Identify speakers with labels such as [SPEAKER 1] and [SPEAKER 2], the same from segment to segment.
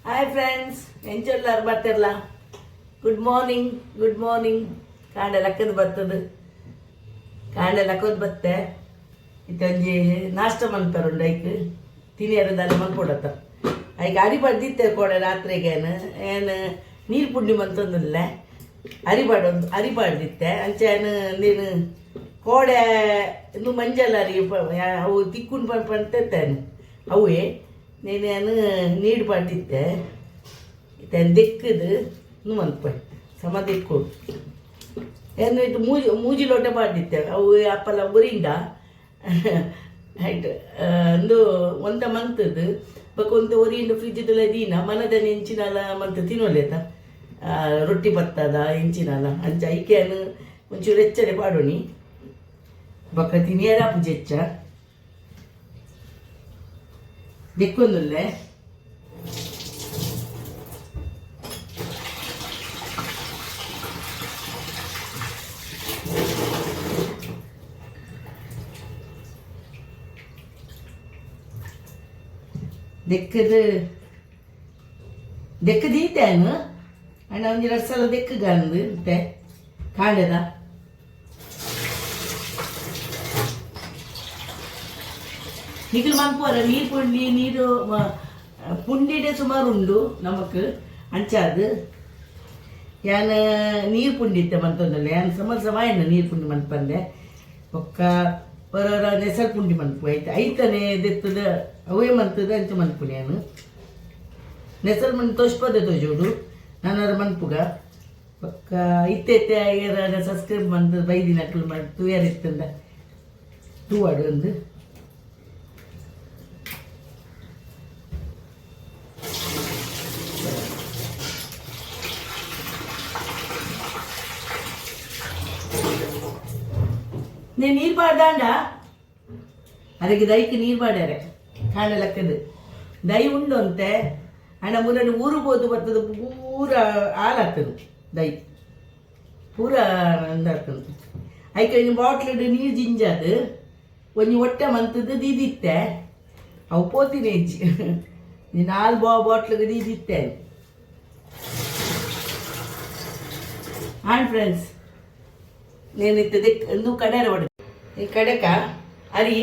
[SPEAKER 1] Hi friends, ಎಂಚೆಲ್ಲಾರು ಬರ್ತಿರಲ್ಲ. Good morning. ಕಾಂಡೆ ಲಕ್ಕದು ಬರ್ತದೆ, ಕಾಂಡೆ ಲಕ್ಕದು ಬತ್ತೆ. ಇತ್ತೊಂಜಿ ನಾಷ್ಟ ಮನ್ಪರುಂಡು ಐಕ್ ತಿನಿಯರದಲ್ಲ ಮನ್ಪೊಡತ್ತ. ಐಕ್ ಅರಿ ಬಡ್ದಿತ್ತೆ ಕೊಡೆ ರಾತ್ರಿಗೇನು ಏನು ನೀರು ಪುಂಡಿ ಮಂತಂದಿಲ್ಲ. ಅರಿಬಾಡ್ದಿತ್ತೆ ಅಂಚೇನು ನೀನು ಕೋಡೆ ಇನ್ನು ಮಂಜಲ್ ಅರಿ ಅವು ತಿಕ್ಕುಂಡು ಪಂಪಂತೇನು ಅವೇ ನೀನೇನು ನೀರು ಪಾಡ್ದಿತ್ತೆ. ಇತ್ತೇನು ದಿಕ್ಕದು ಇನ್ನು ಮನ್ಪಯ್ ಸಮ ದಿಕ್ಕು ಏನು ಇದು ಮೂಜಿ ಲೋಟ ಪಾಡ್ದಿತ್ತೆ. ಅವು ಅಪ್ಪಲ್ಲ ಉರಿಂಡ ಆಯ್ತು ಒಂದು ಒಂದ ಮಂತದ್ದು ಬಕ್ಕೊಂದು ಒರಿಯಿಂದ ಫ್ರಿಜ್ದಲ್ಲ ದೀನ ಮನದ ಹೆಂಚಿನಲ್ಲ ಮಂತ್ ತಿನ್ನೋಲೇತ ರೊಟ್ಟಿ ಬತ್ತದ ಹೆಂಚಿನಲ್ಲ ಅಂಚ ಐಕೆಯನ್ನು ಒಂಚೂರು ಹೆಚ್ಚನೆ ಪಾಡೋಣಿ ಬಕ್ಕ ತಿನಿಯರ ಪೂಜೆಚ್ಚ ದಿಕ್ಕೊಂದುಲ್ಲೆ ದೆಕ್ಕ ದೀತೇನು ಅಣ್ಣ ಒಂದು 2 ಸಲ ದೆಕ್ಕಗಂದು ಮತ್ತೆ ಕಾಂಡೆದ ನಿಖಿಲ್ ಮನ್ಪೋರ ನೀರು ಪುಂಡಿ ನೀರು ಪುಂಡಿಡೆ ಸುಮಾರು ಉಂಡು ನಮಕ್ ಅಂಚಾದು ಯಾನ್ ನೀರು ಪುಂಡಿತ್ತೆ ಮಂತೊಂದಲ್ಲ ಯಾನ್ ಸಮಾಯನ ನೀರು ಪುಂಡಿ ಮನ್ಪಂದೆ ಒಕ್ಕ ಬರೋರ ನೆಸರು ಪುಂಡಿ ಮನ್ಪು ಐತನೆ ದೆತ್ತದ ಅವೇ ಮಂತದ ಅಂಚ ಮನ್ಪುನಿ ನಾನು ನೆಸರು ಮನ್ ತೋಷ್ಪದೆ ತೋಜೋಡು ನಾನಾರು ಮನ್ಪುಗ ಒಕ್ಕ ಇತ್ತೆ ಐಯರ ಸಬ್ಸ್ಕ್ರೈಬ್ ಮಂತ ಬೈದಿನಕ್ಲು ಮಾಡಿ ತೂಯಾರಿತ್ತಂದ ತೂವಾಡು ಒಂದು నేను నీరు పాడదాండా ಅದಕ್ಕೆ ದೈಕ್ಕೆ ನೀರು ಪಾಡ್ಯಾರೆ ಕಾಂಡೆ ಲೆಕ್ಕದು ದೈ ಉಂಡು ಅಂತೆ ಅಣ್ಣ ಮುರನ್ನು ಊರು ಹೋದು ಬರ್ತದೆ ಪೂರ ಹಾಲಾಗ್ತದೆ ದೈ ಪೂರ ಅಂದಾಗ್ತದೆ ಐಕೆ ಒಂದು ಬಾಟ್ಲಿಡು ನೀರು ಜಿಂಜದು ಒಂಜಿ ಹೊಟ್ಟೆ ಮಂತದ್ದು ದೀದಿತ್ತೆ ಅವು ಪೋತಿನ ಹೆಜ್ಜಿ ನೀನು 4 ಬಾಟ್ಲಿಗೆ ದೀದಿತ್ತೆ ಆ್ಯಂಡ್ ಫ್ರೆಂಡ್ಸ್ నేనైతే నువ్వు కడారు పడు ఈ కడక అరి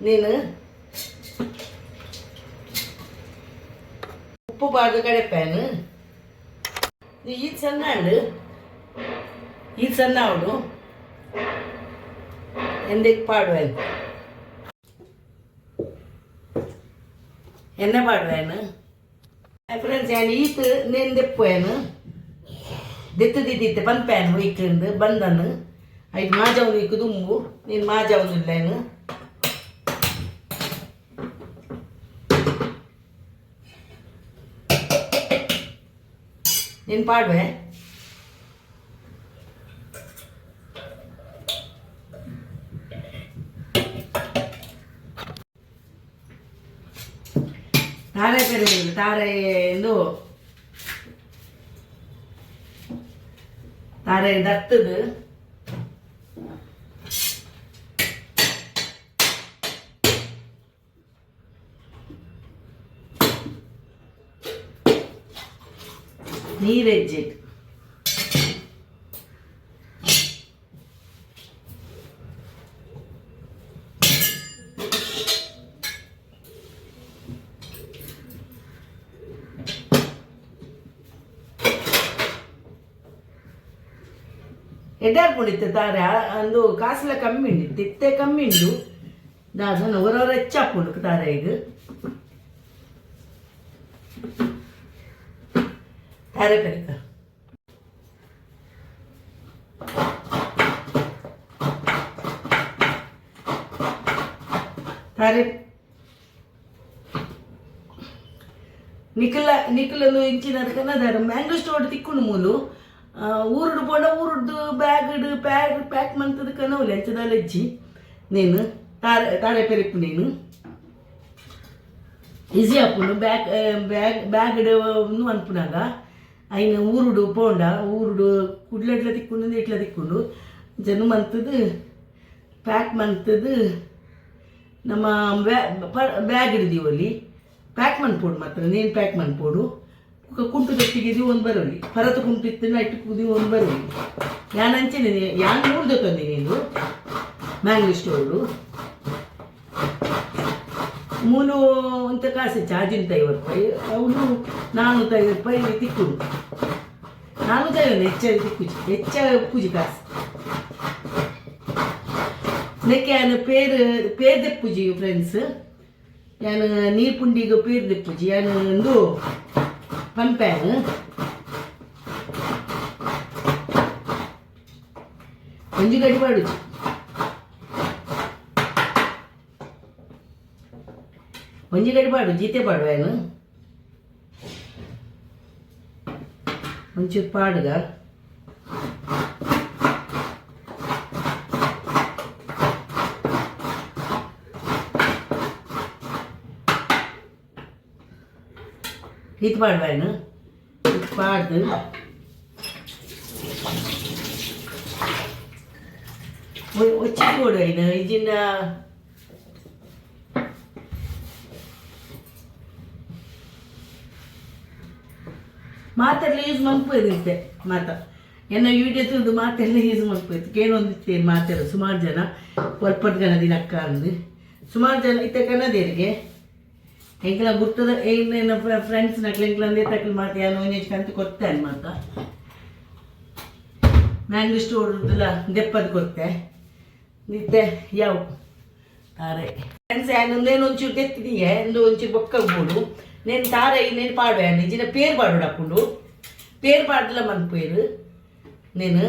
[SPEAKER 1] నేను ఉప్పు బాగా కడపాను. ఇది సన్నాడు ఎందకు పాడువాను ఎన్న పాడువాను ఫ్రెండ్స్ నేను ఈత్ నేను తెప్పాను ದೆತ್ತದಿದ್ದಿತ್ತೆ ಪನ್ಪ್ಯಾನ್ ವೈಕ್ಲಿಂದು ಬಂದನು ಐದು ಮಾಜಾವನು ಇಕ್ಕು ದುಂಬು ನೀನು ಮಾಜಾವನಿಲ್ಲೇನು ನೀನು ಪಾಡುವೆ ತಾರೆ ಕರೆಯುವುದು ತಾರೆ ಎಂದು ತಾರೆ ದತ್ತದು ನೀರೆಜ್ಜೆ ಎಡ್ಡಾರ್ ಪುಡಿತ್ತೆ ತಾರೆ ಅಂದು ಕಾಸಲ ಕಮ್ಮಿ ಉಂಡು ತಿತ್ತೆ ಕಮ್ಮಿ ಉಂಡು ದಾಸನ ಹೊರವರ ಹೆಚ್ಚಾಪುಂಡು ತಾರೆ ಈಗ ತಾರೆ ಕಡಿಕ ತಾರೆ ನಿಖಲನ್ನು ಇಂಚಿನ ದಾರ ಮ್ಯಾಂಗೋ ಸ್ಟೋರ್ ತಿಕ್ಕೊಂಡು ಮೂಲು ಊರುಡು ಪೋಡ ಊರುಡ್ದು ಪ್ಯಾಕ್ ಮಂತದ ಕನವಲೆ ಅಂಚದಲೆಜ್ಜಿ ನೀನು ತಾರೆ ಪೆರಿಪು ನೀನು ಈಸಿ ಹಾಪುಂಡು ಬ್ಯಾಗ್ ಅನ್ಪುನಾಗ ಐನು ಊರುಡು ಪೋಂಡ ಊರುಡು ಕುಡ್ಲೆಟ್ಲ ತಿಕ್ಕೊಂಡು ಇಟ್ಲ ತಿಕ್ಕೊಂಡು ಜನ ಮಂತದ್ದು ಪ್ಯಾಕ್ ಮಂತದ್ದು ನಮ್ಮ ಬ್ಯಾಗ್ ಹಿಡಿದೀವಲ್ಲಿ ಪ್ಯಾಕ್ ಮನ್ಪೋಡು ಮಾತ್ರ ನೀನು ಪ್ಯಾಕ್ ಮನ್ಪೋಡು ಕುಂಟು ತೊಟ್ಟಿಗೆ ಇದು ಒಂದು ಬರೋಲಿ ಪರತ ಕುಂಟು ಇತ್ತು ಇಟ್ಟು ಕುದಿ ಒಂದು ಬರೋಲಿ ಯಾನ್ ಅಂಚೆನೆ ಯಾನ್ ನೋಡ್ದೆ ತಂದೆ ನೀನು ಮ್ಯಾಂಗ್ಳೂರ್ ಸ್ಟೋರು ಮೂಲು ಅಂತ ಕಾಸು ಚಾರ್ಜಿನ 50 ರೂಪಾಯಿ ಅವನು 450 ರೂಪಾಯಿ ತಿಕ್ಕುಡು 450 ಹೆಚ್ಚ ಪೂಜಿ ಕಾಸು ನೆಕ್ಕೆ ನಾನು ಪೇರ್ ದೆಪ್ಪುಜಿ ಫ್ರೆಂಡ್ಸ್ ನಾನು ನೀರು ಪುಂಡಿಗೆ ಪೇರ್ ದೆಪ್ಪುಜಿ ನಾನು ಒಂದು ಪಂಪ್ಯಾನ್ ಒಂಜಿ ಗಡಿ ಮಾಡುಜಿ ಒಂಜಿ ಗಡಿ ಪಾಡು ಜೀತೆ ಪಾಡು ಏನು ಒಂಚೂರು ಪಾಡುಗ ಇದು ಪಾಡುವೇನು ಇದು ಪಾಡ್ದು ಒಚ್ಚಿ ಕೊಡು ಇದು ಇದನ್ನ ಮಾತೆಲ್ಲ ಯೂಸ್ ಮಾಡ್ಬೋದಿತ್ತೆ ಮಾತ ಎನ್ನ ವಿಡಿಯೋ ತಿಳಿದು ಮಾತೆಲ್ಲ ಯೂಸ್ ಮಾಡ್ಬೋದು ಕೇಳೊಂದಿತ್ತೇನು ಮಾತೆಲ್ಲ ಸುಮಾರು ಜನ ಒಲ್ಪಟ್ಟು ಗಣದಿನ ಅಕ್ಕ ಅಂದು ಸುಮಾರು ಜನ ಇತ್ತ ಕನ್ನದೇರಿಗೆ ಎಂಕಲ ಗುರ್ತದ ಏನೇನು ಫ್ರೆಂಡ್ಸ್ ನಕ್ಲು ಎಂಕ್ಲಂದೇ ತಕ್ಲು ಮಾತು ಯಾನು ಕಂತು ಕೊಡ್ತೇನೆ ಮಾತ ಮ್ಯಾಂಗ್ಳೂರ್ ಸ್ಟೋರ್ದಲ್ಲ ದೆಪ್ಪದು ಕೊಡ್ತೆ ನಿದ್ದೆ ಯಾವ ತಾರೆ ಫ್ರೆಂಡ್ಸ್ ಒಂದೇನು ಒಂಚೂರು ತೆತ್ತಿದೀಯ ಒಂದು ಒಂಚೂರು ಬೊಕ್ಕಗ್ಬೋದು నేను తార నేను పాడాను నిజన పేరు పాడు అప్పుడు పేరు పాటల మన పేరు నేను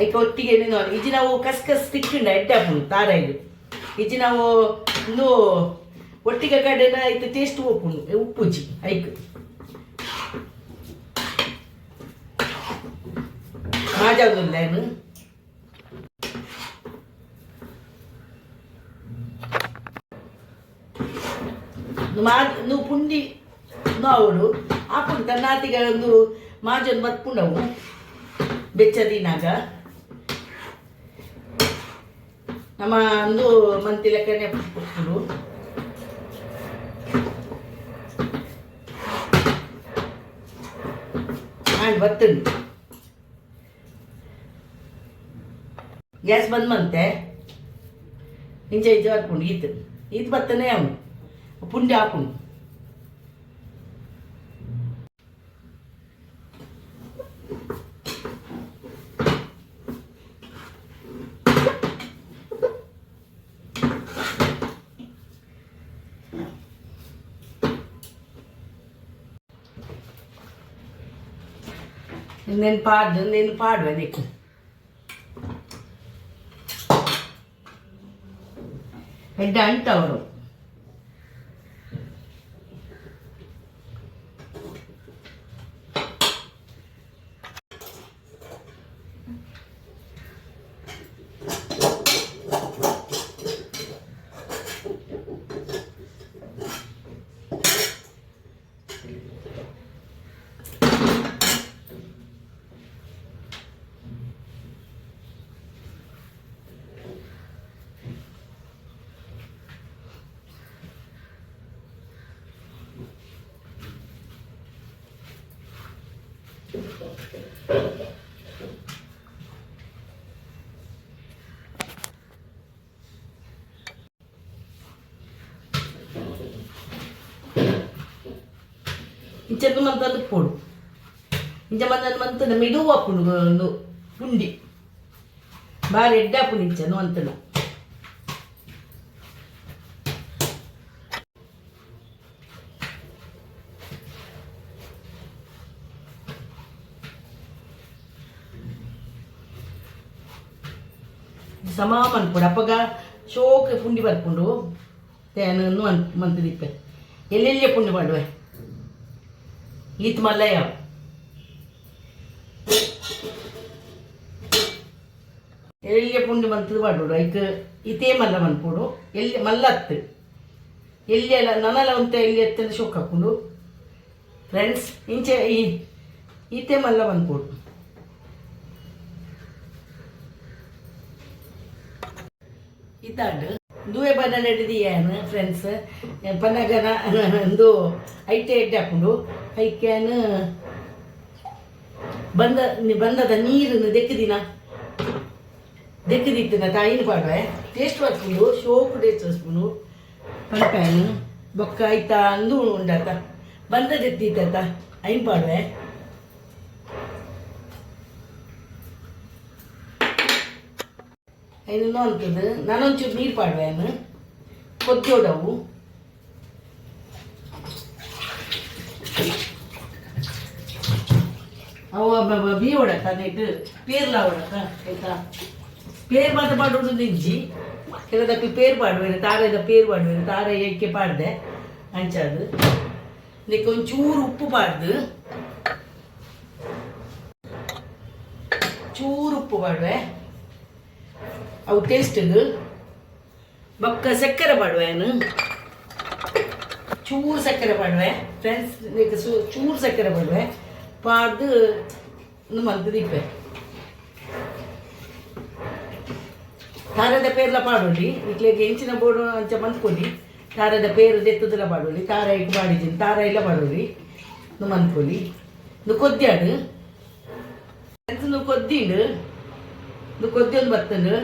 [SPEAKER 1] ಐಕ ಒಟ್ಟಿಗೆ ನೀನು ಇಜಿ ನಾವು ಕಸ್ಕಸ್ ತಿಕ್ಕಿಂಡ ಎಡ್ಡಪ್ಪು ತಾರಾಯಿದು ಇಜಿ ನಾವು ಒಂದು ಒಟ್ಟಿಗೆ ಕಡೆನ ಐತೆ ಟೇಸ್ಟ್ ಒಪ್ಪುಂಡು ಉಪ್ಪುಜಿ ಐಕ್ ಮಾಜಾವುದಿಲ್ಲ ಏನು నువ్వు పుండి నావుడు అప్పుడు తన్నాతిగా నువ్వు మాజన్ బతుకుండవు ಬೆಚ್ಚದಿನಾಗ ನಮ್ಮ ಒಂದು ಮಂತಿ ಲೆಕ್ಕನೆ ಕೊಟ್ಟು ಮಾಡಿ ಬತ್ತುಂಡು ಗ್ಯಾಸ್ ಬಂದ್ ಮಂತೆ ಇಂಚ ಇಂಚ ಬರ್ಕೊಂಡು ಈತ್ ಬತ್ತನೇ ಅವನು ಪುಂಡಿ ಹಾಕೊಂಡು నేను పాడు నీకు ఎడ్డ అంటావు ఇంచెంత మంత్ పొడు ఇంచమంత మిడువు అప్పుడు పుండి బాగా ఎడ్డాపు నించాను అంతను ಸಮ ಮನ್ಪುಡು ಅಪ್ಪಗ ಶೋಕ್ ಪುಂಡಿ ಬರ್ಪುಂಡು ತೇನು ಮಂತ್ ದಿಪ್ಪೆ ಎಲ್ಲೆಲ್ಲೇ ಪುಂಡಿ ಮಾಡುವೆ ಈತ್ ಮಲ್ಲಯ್ಯ ಎಲ್ಲಿಗೆ ಪುಂಡಿ ಮಂತದು ಪಾಡೋಡು ಐಕ್ ಇತೇ ಮಲ್ಲ ಮನ್ಪೋಡು ಎಲ್ಲಿ ಮಲ್ಲ ಹತ್ತು ಎಲ್ಲಿ ಎಲ್ಲ ನನಲ ಅಂತ ಎಲ್ಲಿ ಎತ್ತದ ಶೋಕ್ ಹಾಕೊಂಡು ಫ್ರೆಂಡ್ಸ್ ಇಂಚೆ ಈತೆ ಮಲ್ಲ ಮನ್ಪೋಡು ಇತ್ತಾಡು ದುವೆ ಬಣ್ಣ ಹಿಡಿದಿಯಾನು ಫ್ರೆಂಡ್ಸ್ ಪನ್ನಗನ ಒಂದು ಐಟೆ ಎಡ್ಡೆ ಹಾಕೊಂಡು ಐಕ್ಯಾನು ಬಂದದ ನೀರನ್ನು ದೆಕ್ಕದಿತ್ತಿನ ತಾಯಿನ ಪಾಡುವೆ ಟೇಸ್ಟ್ ಬರ್ಕೊಂಡು ಸೋಪು ಟೇಸ್ಟ್ ಸ್ಪೂನು ಪಲ್ಪ್ಯಾನು ಬೊಕ್ಕ ಆಯ್ತಾ ಅಂದು ಉಂಡಾತ ಬಂದದೆತ್ತಿತ್ತ ಐನ್ ಪಾಡುವೆ ಐನು ಅಂತದ್ದು ನಾನೊಂಚೂರು ನೀರು ಪಾಡುವೆನು ಕೊದ್ದೋಡವು ಅವ ಬಿ ಹೊಡಕ ನೆಟ್ಟು ಪೇರ್ಲ ಹೊಡಕ ಆಯ್ತಾ ಪೇರ್ ಮಾತ್ರ ಪಾಡೋದು ನಿಂಜಿ ಕೆಲದಕ್ಕೆ ಪೇರ್ ಪಾಡುವೇನು ತಾರದ ಪೇರ್ ಪಾಡುವೇನು ತಾರ ಏಕೆ ಪಾಡ್ದೆ ಅಂಚದು ಇದಕ್ಕೆ ಒಂಚೂರು ಉಪ್ಪು ಪಾಡ್ದು ಚೂರು ಉಪ್ಪು ಪಾಡುವೆ ಅವು ಟೇಸ್ಟಿಗೆ ಬೊಕ್ಕ ಸಕ್ಕರೆ ಪಾಡುವೇನು ಚೂರು ಸಕ್ಕರೆ ಪಾಡುವೆ ಫ್ರೆಂಡ್ಸ್ ಇದಕ್ಕೆ ಚೂರು ಸಕ್ಕರೆ ಪಾಡುವೆ ಪಾಡ್ದು ಮಂತ್ ದಿಪ್ಪೆ ತಾರದ ಪೇರ್ಲ ಪಾಡೋಲಿ ಇಟ್ಲಿಗೆ ಹೆಂಚಿನ ಬೋರ್ಡು ಅಂಚ ಮಂತ್ಕೊಲಿ ತಾರದ ಪೇರು ದೆತ್ತದೆಲ್ಲ ಪಾಡೋಲಿ ತಾರ ಇಟ್ಟು ಮಾಡಿದ್ದೀನಿ ತಾರ ಎಲ್ಲ ಪಾಡೋಲಿ ಮಂತ್ಕೊಲಿ ಕೊದ್ದಿಯಾಡು ಕೊದ್ದಿಂಡು ಕೊದ್ದಿ ಒಂದು ಬರ್ತಂಡು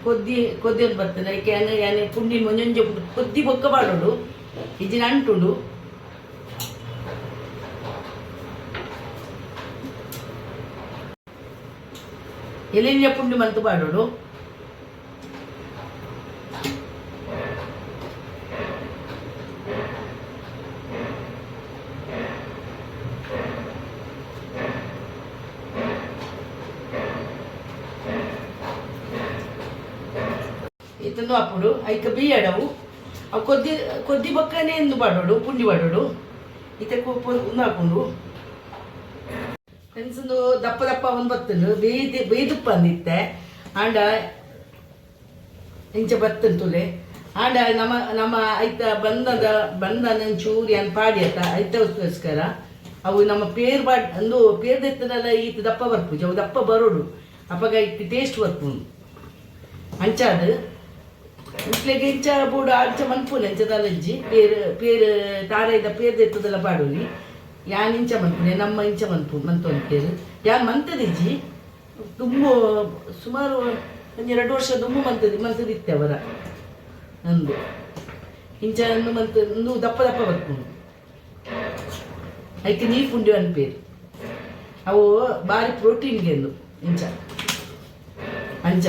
[SPEAKER 1] ಕೊದ್ದಿ ಒಂದು ಬರ್ತಂಡು ಅದಕ್ಕೆ ಯಾನೆ ಪುಂಡಿನ ಮುಂಜೊಂಜೆ ಕೊದ್ದಿ ಬೊಕ್ಕ ಪಾಡೋಡು ಇಜಿನ ಅಂಟುಂಡು ಎಲೆಂಜ ಪುಂಡಿ ಮಂತು ಪಾಡೋಡು ఇతను అప్పుడు అయితే బియ్యడవు కొద్ది బొక్కనే ఎందు పడోడు పుండి పడోడు ఇతకు ఉన్నాకుండు ಫ್ರೆಂಡ್ಸ್ ದಪ್ಪ ದಪ್ಪ ಒಂದು ಬತ್ತನು ಬೇದುಪ್ಪ ಅಂದಿತ್ತೆ ಆಂಡ ಇಂಚ ಬತ್ತಂತುಲೆ ಆಂಡ ನಮ್ಮ ಐತ ಬಂದನಂಚೂರಿ ಅನ್ ಪಾಡಿ ಆತ ಐತಗೋಸ್ಕರ ಅವು ನಮ್ಮ ಪೇರ್ ಅಂದು ಪೇರ್ ದೆತ್ತನಲ್ಲ ಈತ ದಪ್ಪ ಬರ್ಪುಜ ಅವು ದಪ್ಪ ಬರೋಡು ಅಪ್ಪಗ ಇಟ್ಟು ಟೇಸ್ಟ್ ಬರ್ಪು ಅಂಚಾದು ಇಟ್ಲೆಗೆ ಇಂಚ ಬೋಡು ಅಂಚ ಮನ್ಪುನೆ ಅಂಚದಲ್ಲಂಜಿ ಪೇರು ತಾರೈದ ಪೇರ್ ದೆತ್ತದೆಲ್ಲ ಪಾಡೋಲಿ ಯಾನ್ ಇಂಚ ಮನ್ಪುನೆ ನಮ್ಮ ಇಂಚ ಮಂತೊಂದು ಪೇರು ಯಾನ್ ಮಂತದಿಜ್ಜಿ ದುಮ್ಮು ಸುಮಾರು ಒಂದು 2 ವರ್ಷ ದುಮ್ಮು ಮಂತದಿತ್ತೆ ಅವರ ಅಂದು ಇಂಚ ಮಂತು ದಪ್ಪ ದಪ್ಪ ಬರ್ಕೊಂಡು ಅದಕ್ಕೆ ನೀರು ಪುಂಡಿ ಒಂದು ಪೇರು ಅವು ಭಾರಿ ಪ್ರೋಟೀನ್ಗೆ ಅಂದು ಇಂಚ ಅಂಚ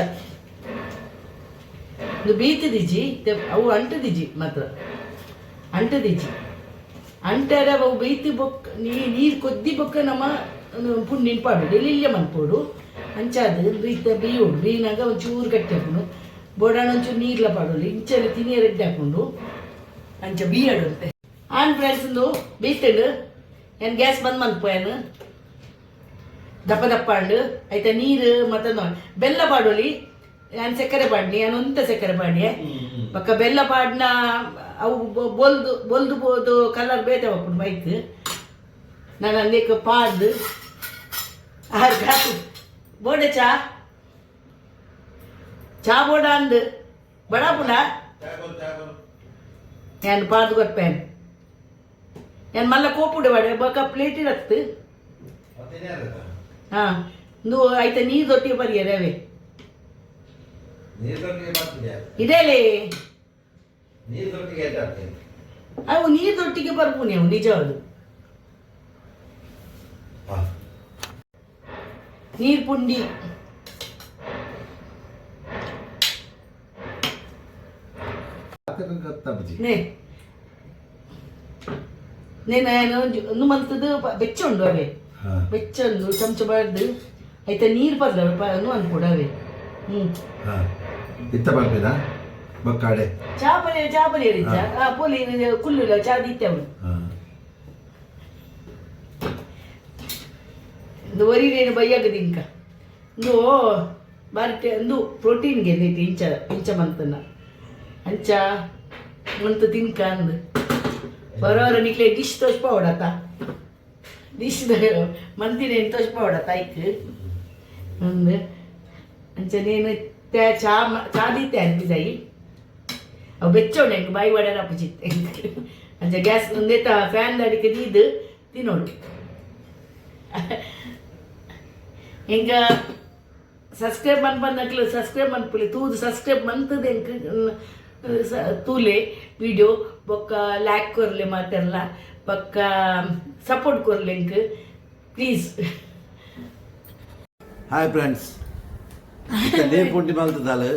[SPEAKER 1] ಬೀತದಿಜ್ಜಿ ಅವು ಅಂಟದಿಜ್ಜಿ ಮಾತ್ರ ಅಂಟದಿಜ್ಜಿ ಅಂಟಾರ ಅವು ಬೈತಿ ಬೊಕ್ಕ ನೀರು ಕೊದ್ದಿ ಬೊಕ್ಕ ನಮ್ಮ ಪುಂಡಿನ ಪಾಡು ಎಲ್ಲಿಲ್ಲ ಮನ್ಪೋಡು ಅಂಚಾದ ಬೀತ ಬೀಯೋಡು ಬೀನಾಗ ಒಂಚೂರು ಗಟ್ಟಿ ಹಾಕೊಂಡು ಬೋಡಾಣ ಒಂಚೂರು ನೀರ್ಲ ಪಾಡೋಲಿ ಇಂಚಲ್ಲಿ ತಿನಿ ರೆಡ್ಡಿ ಹಾಕೊಂಡು ಅಂಚ ಬೀಯಾಡು ಅಂತೆ ಆನ್ ಫ್ರೆಂಡ್ಸ್ ಬೀತಡು ಏನು ಗ್ಯಾಸ್ ಬಂದ್ ಮನ್ಪೋಯನು ದಪ್ಪ ದಪ್ಪ ಅಂಡು ಆಯ್ತಾ ನೀರು ಮತ್ತು ಬೆಲ್ಲ ಪಾಡೋಲಿ ನಾನು ಸಕ್ಕರೆ ಪಾಡ್ನಿ ನಾನು ಒಂತ ಸಕ್ಕರೆ ಪಾಡಿಯೆ ಪಕ್ಕ ಬೆಲ್ಲ ಪಾಡ್ನ ಅವು ಬೊಲ್ದು ಕಲರ್ ಬೇತೆ ಹೋಗ್ಬಿಡು ಬೈಕ್ ನಾನು ಅಂದೇಕ ಪಾಡ್ದು ಬೋಡೆ ಚಾ ಬೋಡ ಅಂದು ಬಡಾಪುನ ನಾನು ಪಾಡ್ದು ಕೊಟ್ಪೇನು ನಾನು ಮಲ್ಲ ಕೋಪುಡೆ ಬಾಡೆ ಬೊಕ್ಕ ಪ್ಲೇಟ್ ಇರತ್ತು ಹಾಂ ಆಯ್ತಾ ನೀರು ದೊಟ್ಟಿಗೆ ಬರಿಯ ರವೆ ಇದೇಲೆ ಅವು ನೀರು ದೊಟ್ಟಿಗೆ ಬರ್ಪುನಿ ಅವು ನಿಜವಾದು ನೀರು ಪುಂಡಿ నేను మంతದು ಬೆಚ್ಚುಂಡು ಅವೇ ಬೆಚ್ಚಂದು ಚಮಚ ಬಾರ್ದು ಆಯ್ತಾ ನೀರು ಬರ್ದವೆ ಅನ್ಕೊಡವೆ
[SPEAKER 2] ಇತ್ತ ಬರ್ಬೇದ ಬಕ್ಕಾಡೆ
[SPEAKER 1] ಚಾಪಲೆ ಹೇಳಿದ್ದ ಪೋಲಿ ಕುಲ್ಲುಲ ಚಾ ದಿತ್ತವನು ಒರಿರೇನು ಬಯ್ಯಾಗದಿಂಕ ಇಂದು ಬಾರಿ ಅಂದು ಪ್ರೋಟೀನ್ಗೆ ಎಲ್ಲೈತಿ ಇಂಚ ಮಂತನ ಅಂಚ ಮಂತು ತಿನ್ಕ ಅಂದು ಬರೋರ ನಿಕ್ಲೆ ಡಿಶ್ ತೋಚ್ಪ ಹೊಡತ ಡಿಶ್ ಮಂತಿನ ತೋಚ್ಪ ಹೊಡತ ಐಕ್ ಅಂದು ಅಂಚ ನೇನು ते चा दीते अंती जाई अब बेच्चोंडे इंक बाई वडा पुजिते अंजे गैस नेता फैन अडिके दीदु तिनोडु इंक सब्सक्राइब मनपन्नक्ले सब्सक्राइब मनपुले तूದು सब्सक्राइब मंतदे इंक तूले वीडियो बೊಕ್ಕ लाइक ಕೊರ್ಲೆ ಮಾತೆಲ್ಲ ಬೊಕ್ಕ ಸಪೋರ್ಟ್ ಕೊರ್ಲೆ ಇಂಕ್ ಪ್ಲೀಸ್.
[SPEAKER 2] ಹಾಯ್ ಫ್ರೆಂಡ್ಸ್, ಇತ್ತ ನೀರು ಪುಂಡಿ ಮಲ್ತದಾಲು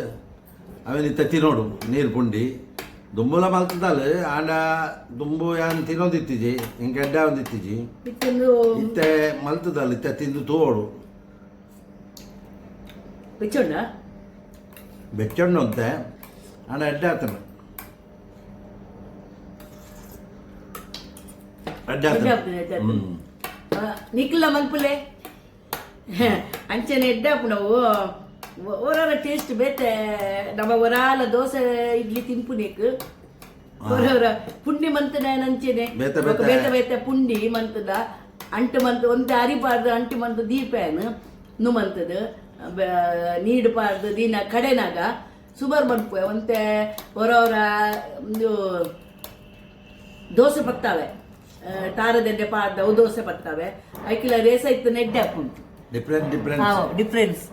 [SPEAKER 2] ಅವೇನು ಇತ್ತ ತಿನ್ನೋಡು ನೀರು ಪುಂಡಿ ದುಂಬುಲ ಮಲ್ತದಾಲು ಆಂಡ ದುಂಬು ಯಾನ್ ತಿನ್ನೋದಿತ್ತಿಜಿ ಹಿಂಗೆ ಎಡ್ಡ ಒಂದಿತ್ತಿಜಿ ಇತ್ತ ಮಲ್ತದಾಲು ಇತ್ತ ತಿಂದು ತೋಡು
[SPEAKER 1] ಬೆಚ್ಚೋಣ
[SPEAKER 2] ಬೆಚ್ಚಣ್ಣು ಅಂತ ಆಂಡ ಎಡ್ಡ ಆತನ ಎಡ್ಡ ಆತನ
[SPEAKER 1] ನಿಕ್ಲ ಮನ್ಪುಲೆ ಅಂಚನೆ ಎಡ್ಡಾಪು ನಾವು ಒರರ ಟೇಸ್ಟ್ ಬೇತೆ ನಮ್ಮ ಒರಾಲ ದೋಸೆ ಇಡ್ಲಿ ತಿಂಪು ನೀಕು ಒರವರ ಪುಂಡಿ ಮಂತನ ನಂಚೆನೆ ಬೇತೆ ಬೇತೆ ಪುಂಡಿ ಮಂತದ ಅಂಟು ಮಂತ ಒಂತೆ ಅರಿಪಾರ್ದು ಅಂಟು ಮಂತ ದೀಪೇನು ನು ಮಂತದ ನೀಡು ಪಾರ್ದು ದೀನ ಕಡೆನಾಗ ಸುಮಾರು ಮನ್ಪು ಒಂತೆ ಒರವರ ಒಂದು ದೋಸೆ ಪತ್ತಾವೆ ತಾರದೆಡ್ಡೆ ಪಾರ್ದವು ದೋಸೆ ಪತ್ತಾವೆ ಐಕಿಲ ರೇಸ ಇತ್ತು ನೆಡ್ಡೆ ಹಾಕುಂಟು
[SPEAKER 2] ಡಿಫ್ರೆಂಟ್
[SPEAKER 1] ಡಿಫ್ರೆನ್ಸ್